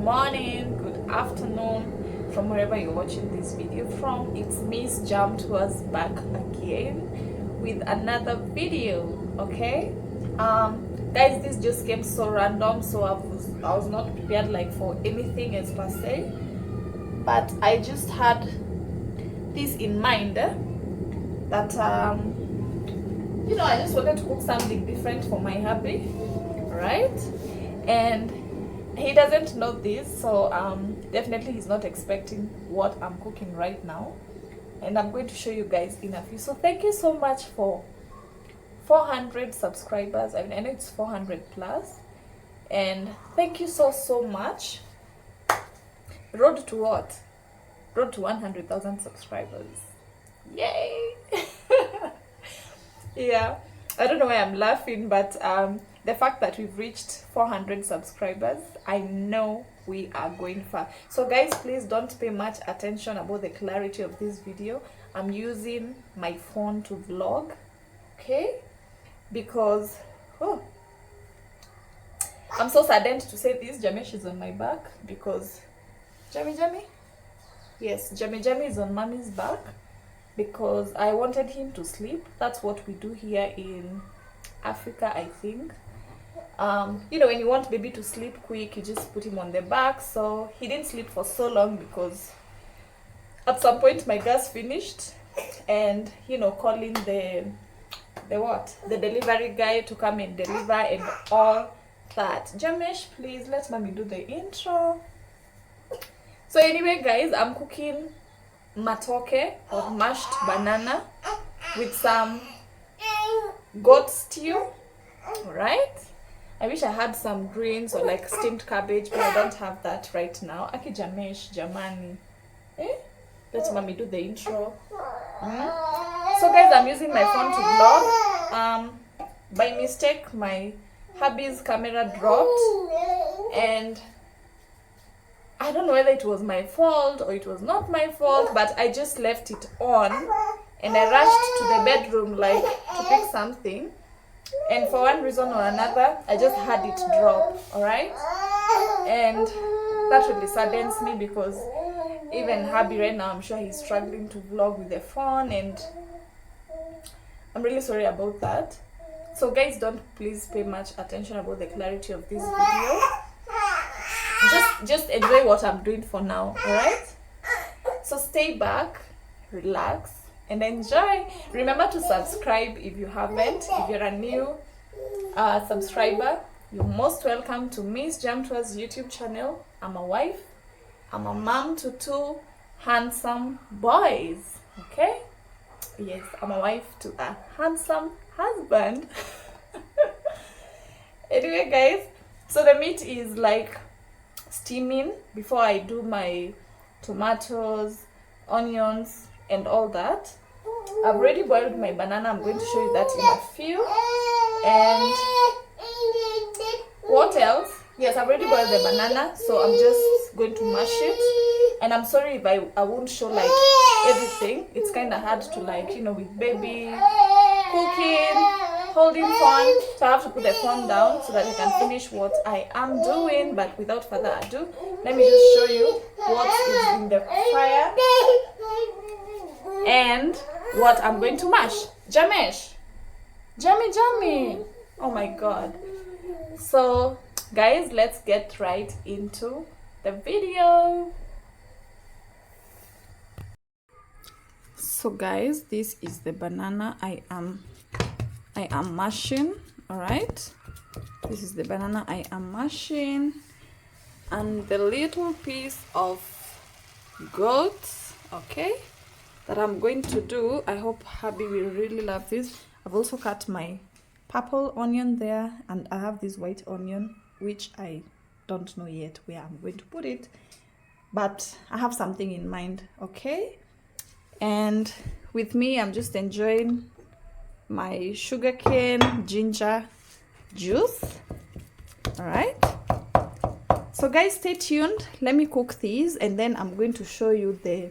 morning, good afternoon, from wherever you're watching this video from. It's Miss Jam Tours back again with another video. Okay, guys, this just came so random, so I was not prepared like for anything as per se, but I just had this in mind that you know, I just wanted to cook something different for my hubby, right? And he doesn't know this, so definitely he's not expecting what I'm cooking right now, and I'm going to show you guys in a few. So thank you so much for 400 subscribers. I mean, I know it's 400 plus, and thank you so much. Road to what? Road to 100,000 subscribers. Yay! Yeah, I don't know why I'm laughing, but the fact that we've reached 400 subscribers, I know we are going far. So guys, please don't pay much attention about the clarity of this video. I'm using my phone to vlog, okay? Because I'm so saddened to say this, Jamesh is on my back because Jamie, yes, Jamie is on mommy's back because I wanted him to sleep. That's what we do here in Africa, I think. You know, when you want baby to sleep quick, you just put him on the back. So he didn't sleep for so long because at some point my gas finished, and you know, calling the delivery guy to come and deliver and all that. Jamesh, please let mommy do the intro. So anyway, guys, I'm cooking matoke or mashed banana with some goat stew. Right? I wish I had some greens or like steamed cabbage, but I don't have that right now. Aki Jamesh, Jamani. Let mommy do the intro. So guys, I'm using my phone to vlog. By mistake, my hubby's camera dropped, and I don't know whether it was my fault or it was not my fault, but I just left it on and I rushed to the bedroom like to pick something, and for one reason or another I just had it drop. Alright, and that really saddens me because even hubby right now, I'm sure he's struggling to vlog with the phone, and I'm really sorry about that. So guys, don't please pay much attention about the clarity of this video. Just enjoy what I'm doing for now. All right, so stay back, relax, and enjoy. Remember to subscribe if you haven't. If you're a new subscriber, you're most welcome to Miss Jam Tours YouTube channel. I'm a wife, I'm a mom to 2 handsome boys. Okay, yes, I'm a wife to a handsome husband. Anyway, guys, so the meat is like steaming before I do my tomatoes, onions, and all that. I've already boiled my banana. I'm going to show you that in a few. And what else? Yes, I've already boiled the banana, so I'm just going to mash it. And I'm sorry if I won't show like everything. It's kind of hard to, like, you know, with baby, cooking, holding phone, so I have to put the phone down so that I can finish what I am doing. But without further ado, let me just show you what is in the fire and what I'm going to mash. Jamesh, Jamie, oh my god. So guys, let's get right into the video. So guys, this is the banana I am mashing. All right, this is the banana I am mashing, and the little piece of goat, okay, that I'm going to do. I hope hubby will really love this. I've also cut my purple onion there, and I have this white onion which I don't know yet where I'm going to put it, but I have something in mind. Okay, and with me, I'm just enjoying my sugarcane ginger juice. All right, so guys, stay tuned. Let me cook these, and then I'm going to show you the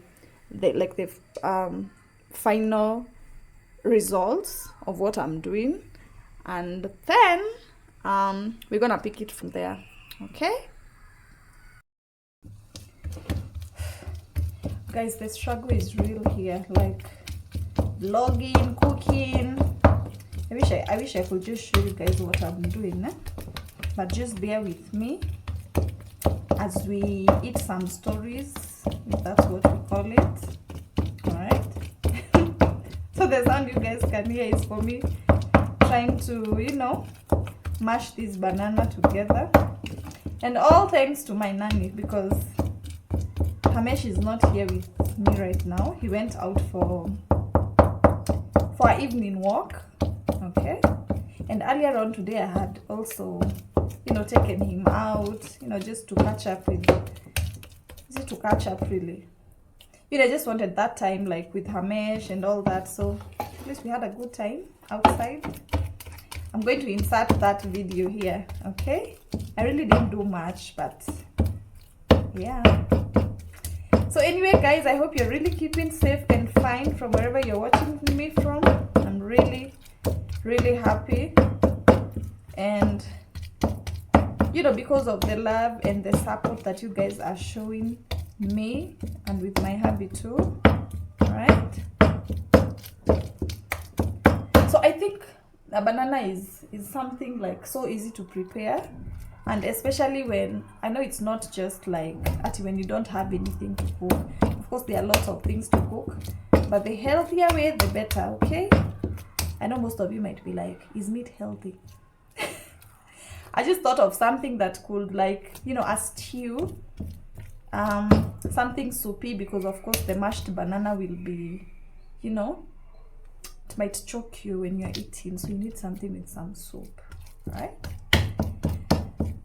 final results of what I'm doing, and then we're gonna pick it from there. Okay. guys, the struggle is real here, like vlogging, cooking. I wish I could just show you guys what I'm doing, but just bear with me as we eat some stories, if that's what we call it. All right. So the sound you guys can hear is for me trying to, you know, mash this banana together, and all thanks to my nanny, because Hamesh is not here with me right now. He went out for our evening walk. Okay, and earlier on today I had also, you know, taken him out, you know, just to catch up with, really, you know, I just wanted that time like with Hamesh and all that. So at least we had a good time outside. I'm going to insert that video here. Okay, I really didn't do much, but yeah. So anyway guys, I hope you're really keeping safe and fine from wherever you're watching me from. I'm really happy, and you know, because of the love and the support that you guys are showing me, and with my hubby too. All right, so I think a banana is something like so easy to prepare, and especially when I know it's not just like when you don't have anything to cook. Of course there are lots of things to cook, but the healthier way the better. Okay, I know most of you might be like, is meat healthy? I just thought of something that could, like, you know, a stew, something soupy, because of course the mashed banana will be, you know, it might choke you when you're eating, so you need something with some soup, right?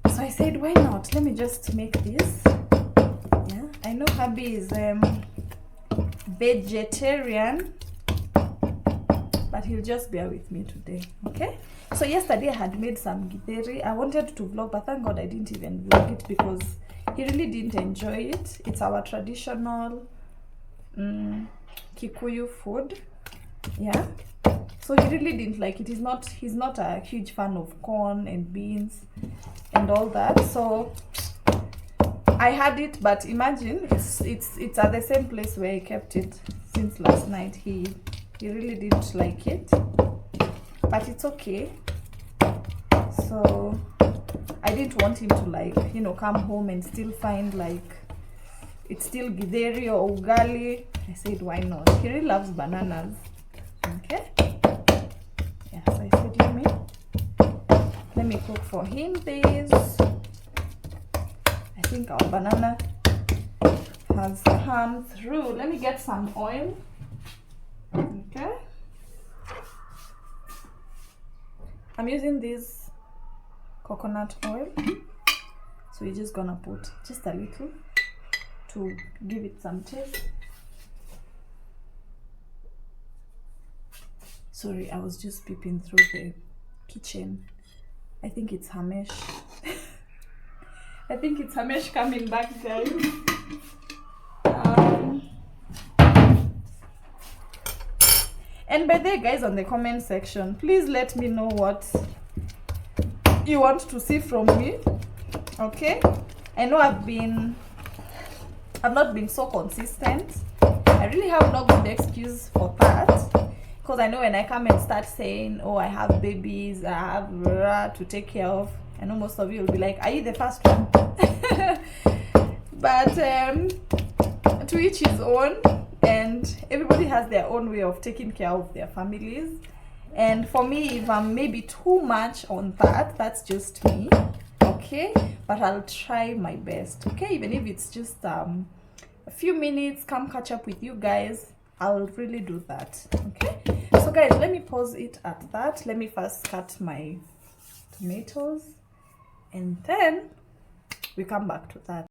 So I said, why not? Let me just make this. Yeah, I know hubby is vegetarian, but he'll just bear with me today. Okay, so yesterday I had made some githeri. I wanted to vlog, but thank God I didn't even vlog it because he really didn't enjoy it. It's our traditional Kikuyu food. Yeah, so he really didn't like it. He's not a huge fan of corn and beans and all that. So I had it, but imagine it's at the same place where I kept it since last night. He really didn't like it, but it's okay. So I didn't want him to, like, you know, come home and still find like it's still githeri or ugali. I said, why not? He really loves bananas. Okay, yeah, so I said, let me cook for him this. I think our banana has come through. Let me get some oil. Okay, I'm using this coconut oil, so we're just gonna put just a little to give it some taste. Sorry, I was just peeping through the kitchen. I think it's Hamesh. I think it's Hamesh coming back, guys. And by the way, guys, on the comment section, please let me know what you want to see from me. Okay, I know I've not been so consistent. I really have no good excuse for that, because I know when I come and start saying, oh, I have babies, I have to take care of, I know most of you will be like, are you the first one? But to each his own, and everybody has their own way of taking care of their families. And for me, if I'm maybe too much on that, that's just me. Okay, but I'll try my best. Okay, even if it's just a few minutes, come catch up with you guys, I'll really do that. Okay, so guys, let me pause it at that. Let me first cut my tomatoes, and then we come back to that.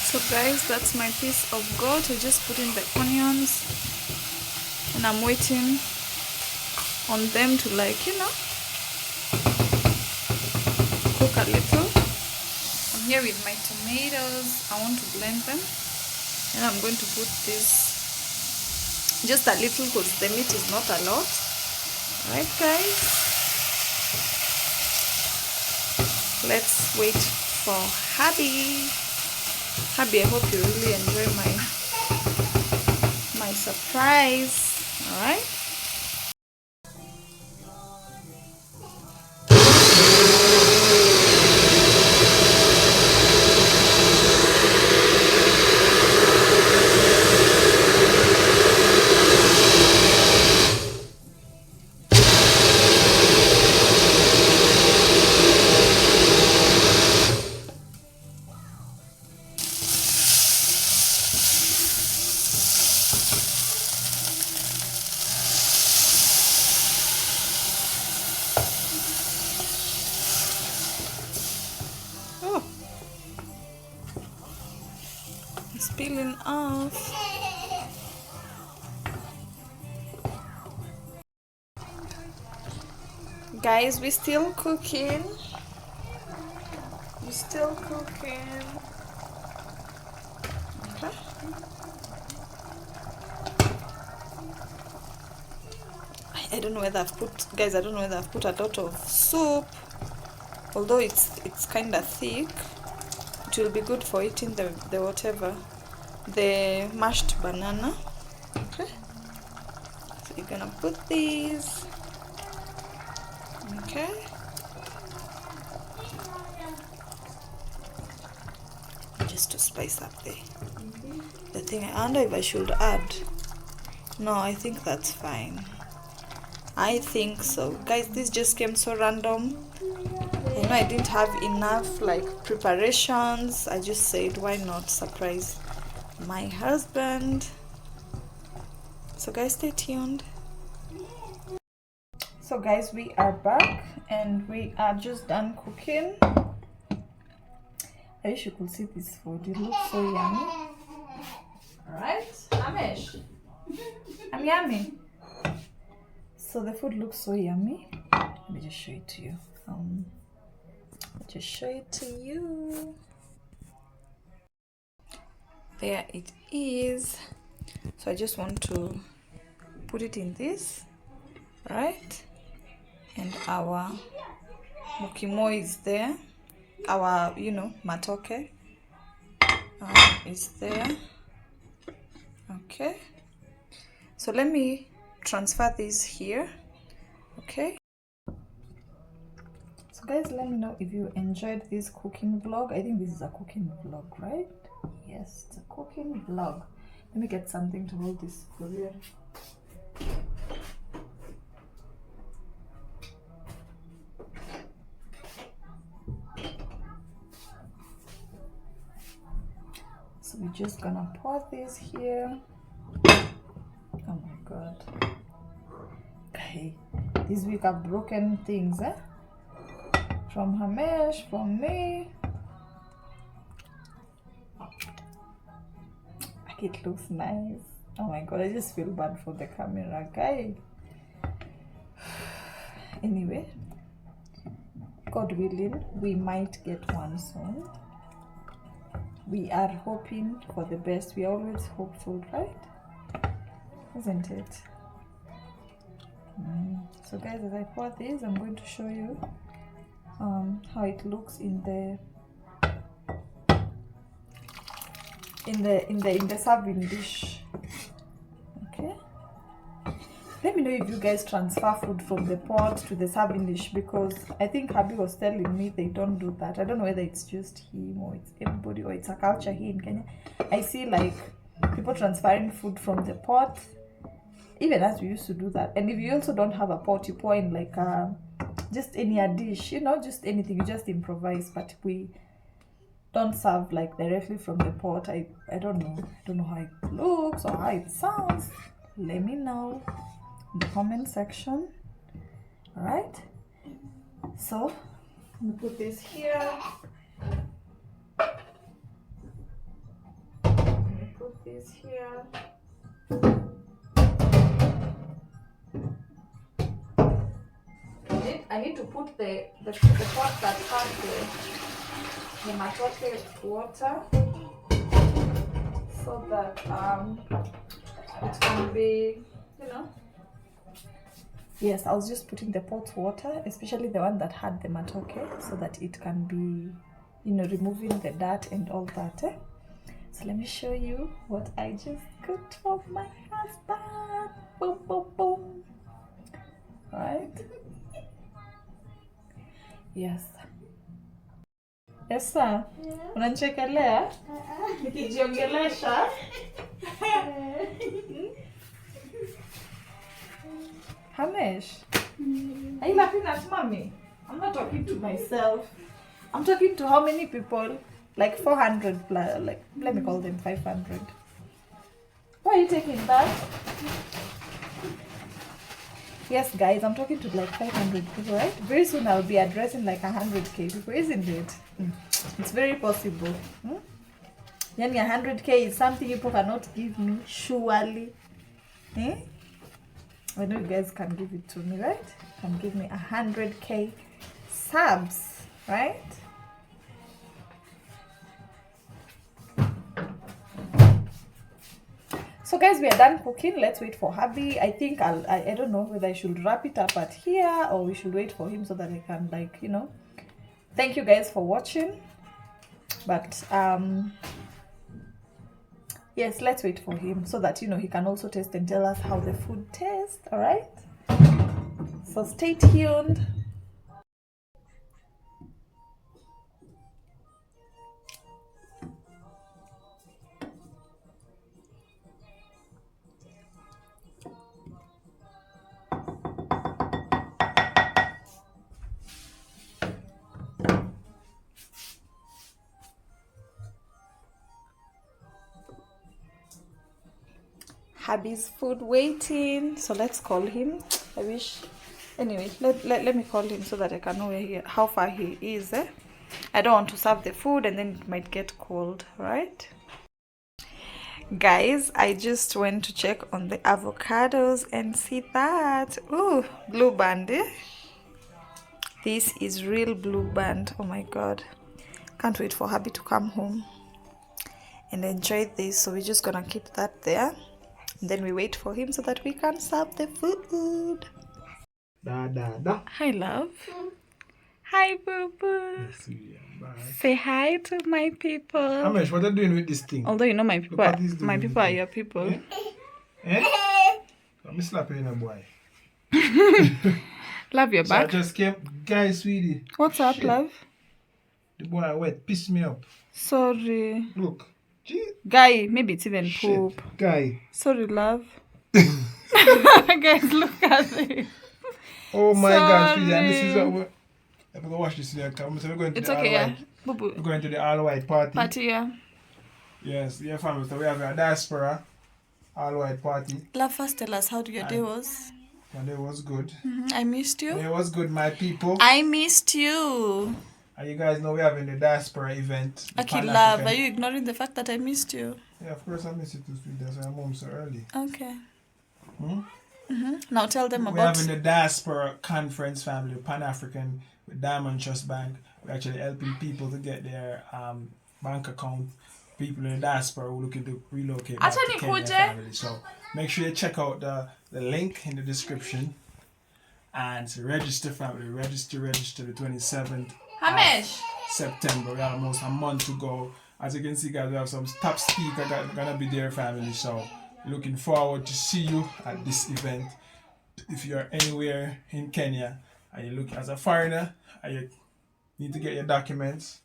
So guys, that's my piece of goat. I just put in the onions and I'm waiting on them to, like, you know, cook a little. I'm here with my tomatoes. I want to blend them, and I'm going to put this just a little because the meat is not a lot. Alright guys, let's wait for hubby. Hubby, I hope you really enjoy my surprise. Alright. Oh, it's peeling off. Guys, we're still cooking. We're still cooking. Okay. I don't know whether I've put, guys, I don't know whether I've put a lot of soup. Although it's kind of thick, it will be good for eating the whatever, the mashed banana. Okay, so you're gonna put these. Okay, just to spice up the thing. I wonder if I should add. No, I think that's fine. I think so, guys. This just came so random. You know, I didn't have enough like preparations. I just said, why not surprise my husband? So guys, stay tuned. So guys, we are back and we are just done cooking. I wish you could see this food. It looks so yummy. Alright, Amesh, I'm yummy. So the food looks so yummy. Let me just show it to you. Just show it to you. There it is. So I just want to put it in this, right? And our mukimo is there. Our, you know, matoke is there. Okay. So let me transfer this here. Okay. So guys, let me know if you enjoyed this cooking vlog. I think this is a cooking vlog, right? Yes, it's a cooking vlog. Let me get something to hold this for you. So we're just gonna pour this here. Oh my god. Okay, this week I've broken things, eh? From Hamesh, from me. It looks nice. Oh my god, I just feel bad for the camera guy. Anyway, God willing, we might get one soon. We are hoping for the best. We are always hopeful, right? Isn't it? So guys, as I pour this, I'm going to show you how it looks in the serving dish. Okay, let me know if you guys transfer food from the pot to the serving dish, because I think Habi was telling me they don't do that. I don't know whether it's just him or it's everybody or it's a culture here in Kenya. I see like people transferring food from the pot, even as we used to do that. And if you also don't have a pot, you pour in like just any dish, you know, just anything, you just improvise. But we don't serve like directly from the pot. I don't know how it looks or how it sounds. Let me know in the comment section. All right, so let me put this here. this here. I need to put the pot that has the matoke water so that it can be, you know. Yes, I was just putting the pot water, especially the one that had the matoke, so that it can be, you know, removing the dirt and all that. So let me show you what I just cooked for my husband. Boom, boom, boom. Right? Yes. Yes, sir. Unanichekelea? Nikijiongelesha? Hamish, are you laughing at mommy? I'm not talking to myself. I'm talking to how many people? Like 400 plus, like, let me call them 500. Why are you taking that? Yes, guys, I'm talking to like 500 people, right? Very soon I'll be addressing like 100k people, isn't it? It's very possible. Yani 100k is something people cannot give me, surely. I know you guys can give it to me, right? Can give me 100k subs, right? So guys, we are done cooking. Let's wait for hubby. I think I don't know whether I should wrap it up at here or we should wait for him so that I can, like, you know. Thank you guys for watching. But yes, let's wait for him so that, you know, he can also taste and tell us how the food tastes. All right, so stay tuned. Hubby's food waiting, so let's call him. I wish, anyway, let me call him so that I can know where how far he is. I don't want to serve the food and then it might get cold, right? Guys, I just went to check on the avocados and see that, ooh, blue band. This is real blue band. Oh my god, can't wait for hubby to come home and enjoy this. So we're just gonna keep that there. And then we wait for him so that we can serve the food. Hi, love. Hi, boo boo. Say hi to my people. Amish, what are you doing with this thing? Although you know my people, are your people. Let me slap you in a boy. Love your back. So I just came, guys, sweetie. What's up, love? The boy wet, pissed me up. Sorry. Look. Guy, maybe it's even poop. Guy. Sorry, love. Guys, look at it. Oh my god, sweetie, and this is what I'm going to watch this here. We're going to it's the okay, yeah. We're going to the all-white party. Party, yeah. Yes, yeah, family. So we have a diaspora all-white party. Love, first tell us how your day was. My day was good. I missed you. It was good, my people. I missed you. And you guys know we're having the diaspora event. Okay, love, are you ignoring the fact that I missed you? Yeah, of course I missed you too, sweet. That's why I'm home so early. Okay. Now tell them we're about... We're having the diaspora conference, family, Pan-African with Diamond Trust Bank. We're actually helping people to get their bank account. People in the diaspora who are looking to relocate back to Kenya, family. So make sure you check out the link in the description. And register, family. Register the 27th. September. We have almost a month to go. As you can see, guys, we have some top speakers that are gonna be there, family. So looking forward to see you at this event. If you're anywhere in Kenya and you look as a foreigner and you need to get your documents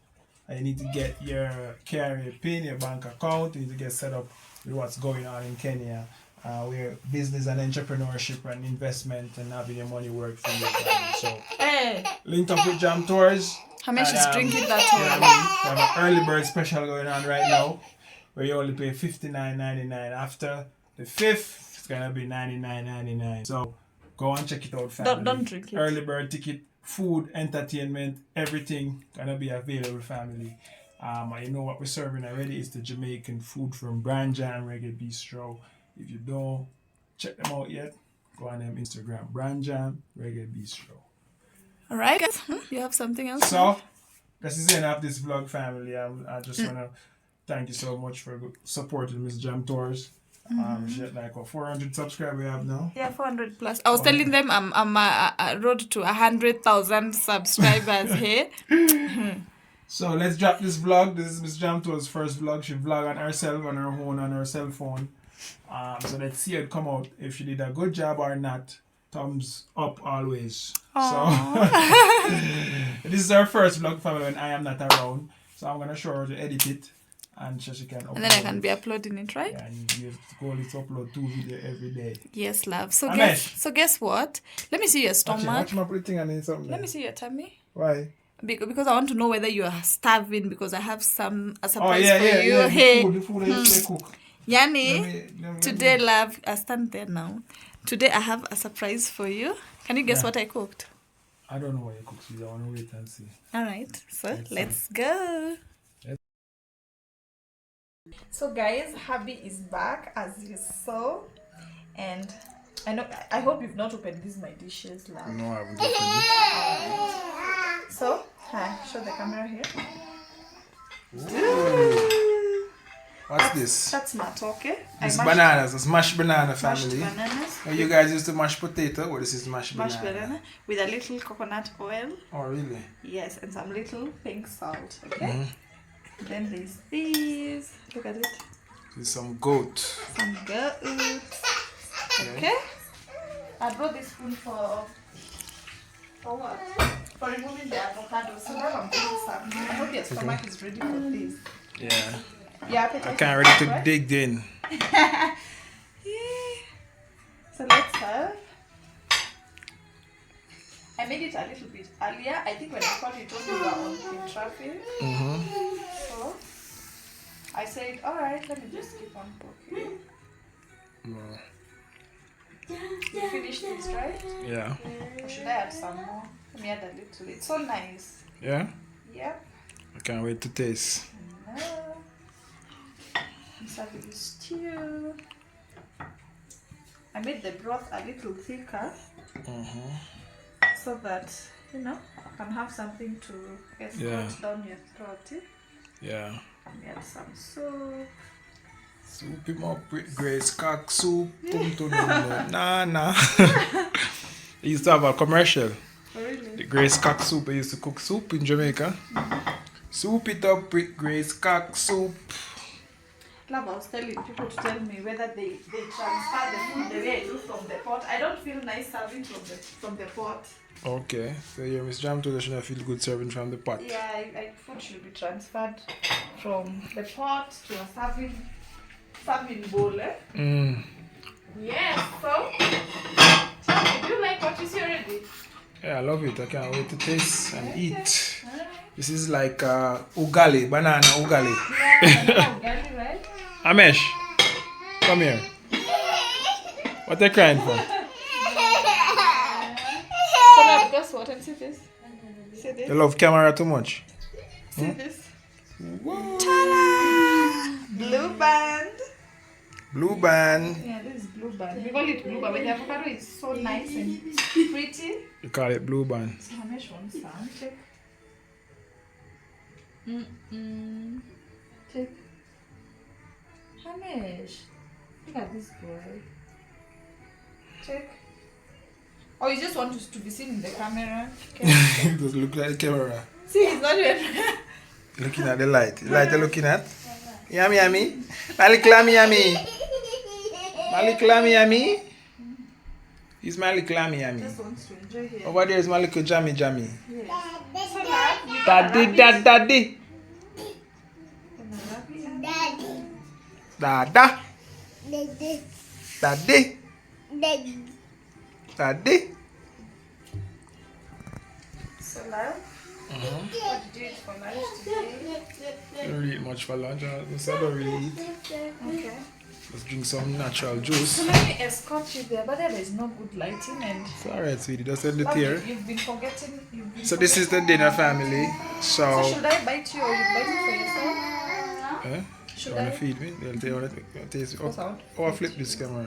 and you need to get your KRA PIN, your bank account, you need to get set up with what's going on in Kenya. Where business and entrepreneurship and investment and having your money work for you. So link up with Jam Tours. How much is drinking that one? We have an early bird special going on right now where you only pay $59.99. After the 5th, it's gonna be $99.99. So go and check it out, family. Don't drink it. Early bird ticket, food, entertainment, everything gonna be available, family. You know what we're serving already is the Jamaican food from Brand Jam Reggae Bistro. If you don't check them out yet, go on them Instagram, Brand Jam Reggae Bistro. All right, guys. You have something else? So, this is the end of this vlog, family. I just want to thank you so much for supporting Miss Jam Tours. She had like 400 subscribers we have now. Yeah, 400 plus. I was telling them I'm a road to 100,000 subscribers here. So let's drop this vlog. This is Miss Jam Tours' first vlog. She vlogged on herself on her own on her cell phone. So let's see how it come out. If she did a good job or not. Thumbs up always. Aww. So this is our first vlog, family, when I am not around. So I'm gonna show her to edit it, and so she can upload. And then I can be uploading it, right? Yeah, and you have to go to upload 2 videos every day. Yes, love. So guess what? Let me see your stomach. Okay, watch my thing and something. Let me see your tummy. Why? Because I want to know whether you are starving, because I have a surprise for you. Yeah. Hey, the food I cook. Yani, today, love, I stand there now. Today I have a surprise for you. Can you guess what I cooked? I don't know what you cooked, so I want to wait and see. Alright, so let's go. So guys, Habi is back as you saw. And I hope you've not opened these my dishes, love. No, I haven't opened it. So, show the camera here. Ooh. What's this? That's matoke. It's bananas. It's mashed banana, family. Mashed bananas. You guys used to mash potato. Well, this is mashed banana. Mashed banana with a little coconut oil. Oh, really? Yes, and some little pink salt. Okay. Then there's these. Look at it. There's some goat. Some goat. Okay. I brought this spoon for what? For removing the avocado. So now I'm doing some. I hope your stomach is ready for this. Yeah. Yeah, I can't ready to dig in. Yeah. So let's have. I made it a little bit earlier. I think when I called you, told me you were in traffic. So I said, alright, let me just keep on cooking. You finished this, right? Yeah. Or should I add some more? Let me add a little. It's so nice. Yeah? Yeah. I can't wait to taste. No. Serving the stew. I made the broth a little thicker so that you can have something to escort down your throat. Yeah. And we have some soup. Soup him up with Grace cock soup. Nah. They used to have a commercial. Oh, really? The Grace cock soup. They used to cook soup in Jamaica. Soup it up with Grace cock soup. Love, I was telling people to tell me whether they transfer the food the way I do from the pot. I don't feel nice serving from the pot. Okay, so your Miss Jam told us should feel good serving from the pot. Yeah, food should be transferred from the pot to a serving bowl. Yes, so tell me, do you like what you see already? Yeah, I love it. I can't wait to taste and eat. Right. This is like ugali, banana ugali. Yeah, banana ugali, right? Amesh, come here. What are you crying for? So now, guess what? And see this. See this. You love camera too much. See this. Ta-da! Blue band. Blue band. Yeah, this is blue band. We call it blue band. But the avocado is so nice and pretty. You call it blue band. So Amesh wants some. Check. Check. Hamish, look at this boy. Check. Oh, you just want to be seen in the camera? It does look like the camera. See, he's not even looking at the light. The light you're looking at? Yummy, yummy. Malikla, yummy. Malikla, yummy. He's Malikla, yummy. Just wants to enjoy here. Over there is Maliko, jammy. Yes. Daddy. Dada. Daddy. So love, what did you eat for lunch today? I don't really eat much for lunch. I don't really eat. Okay. Let's drink some natural juice. So let me escort you there, but there is no good lighting and... It's alright, sweetie. Just end it here. You've been forgetting. So this is the dinner, family. So should I bite you or you bite it for yourself? You want to feed me? You want to taste it? Oh, I flip this camera.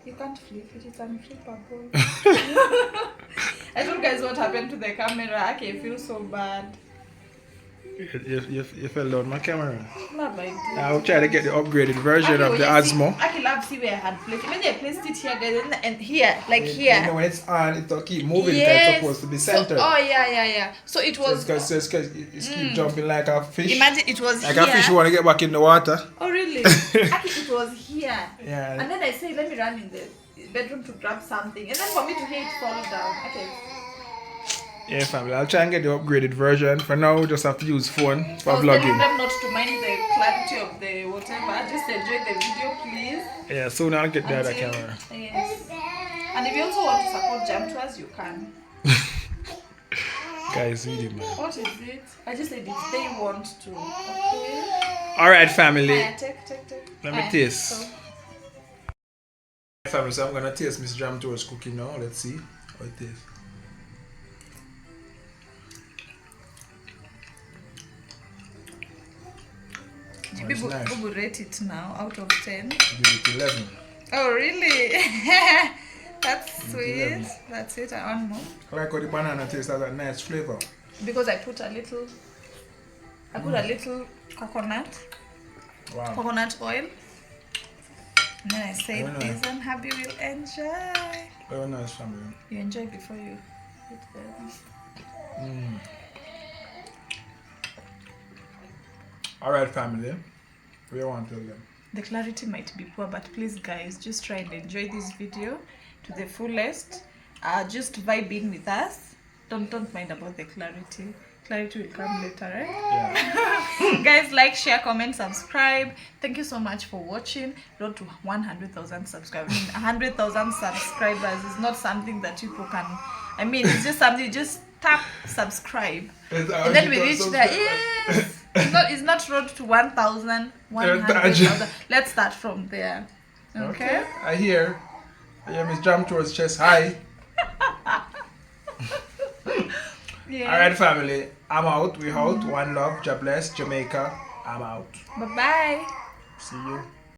You can't flip it, it's unflippable. I told guys what happened to the camera. Okay, I feel so bad. You fell down my camera. Not my dear. I'll try to get the upgraded version of the Osmo. I can love see where I had placed it. When I placed it here, guys, and here, like here. You know, when it's on, it'll keep moving. Yes. It's supposed to be centered. So, oh yeah. So it was. Because it keep jumping like a fish. Imagine it was like here. Like a fish who want to get back in the water. Oh really? Actually, it was here. Yeah. And then I say, let me run in the bedroom to grab something, and then for me to hear it fall down. Okay. Yeah, family. I'll try and get the upgraded version. For now, just have to use phone for vlogging. I was telling them not to mind the clarity of the whatever. Just enjoy the video, please. Yeah, soon I'll get the other camera. Yes. And if you also want to support Jam Tours, you can. Guys, really, man. What is it? I just said if they want to. Okay. Alright, family. Take. Let me taste. Family, so I'm gonna taste Miss Jam Tours cooking now. Let's see how it tastes. Nice. Rate it now out of 10. Give it 11. Oh really? That's sweet. That's it. I want more. I like how the banana tastes has a nice flavor. Because I put a little coconut. Wow. Coconut oil. And then I say this and Happy will enjoy. Very nice, family. You enjoy before you eat them. Alright, family. We want to tell them. The clarity might be poor, but please guys, just try and enjoy this video to the fullest. Just vibe in with us. Don't mind about the clarity. Clarity will come later, right? Yeah. Guys, like, share, comment, subscribe. Thank you so much for watching. Road to 100,000 subscribers. 100,000 subscribers is not something that people can. I mean, it's just something. Just tap subscribe, and then we reach there. Yes. It's not road to 1,000. Let's start from there. Okay. I hear Miss Jam Tours chest high. Yeah. Alright, family. I'm out. We out. One love. God bless. Jamaica. I'm out. Bye bye. See you.